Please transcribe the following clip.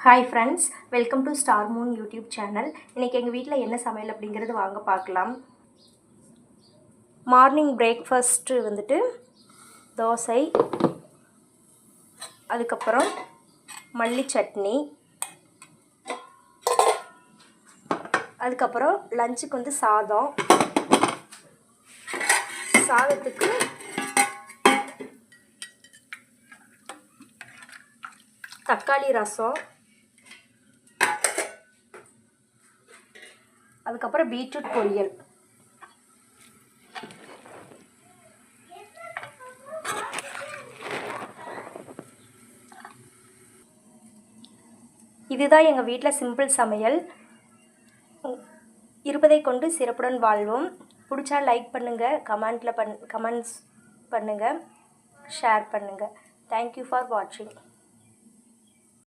Hi friends, welcome to star Moon YouTube channel. இன்றைக்கி எங்கள் வீட்டில் என்ன சமையல் அப்படிங்கிறது வாங்க பார்க்கலாம். மார்னிங் பிரேக்ஃபாஸ்ட்டு வந்துட்டு தோசை, அதுக்கப்புறம் மல்லி சட்னி, அதுக்கப்புறம் லஞ்சுக்கு வந்து சாதத்துக்கு தக்காளி ரசம், அதுக்கப்புறம் பீட்ரூட் பொரியல். இதுதான் எங்கள் வீட்டில் சிம்பிள் சமையல். இருப்பதை கொண்டு சிறப்புடன் வாழ்வோம். பிடிச்சா லைக் பண்ணுங்கள், கமெண்ட்ஸ் பண்ணுங்கள், ஷேர் பண்ணுங்கள். தேங்க்யூ ஃபார் வாட்சிங்.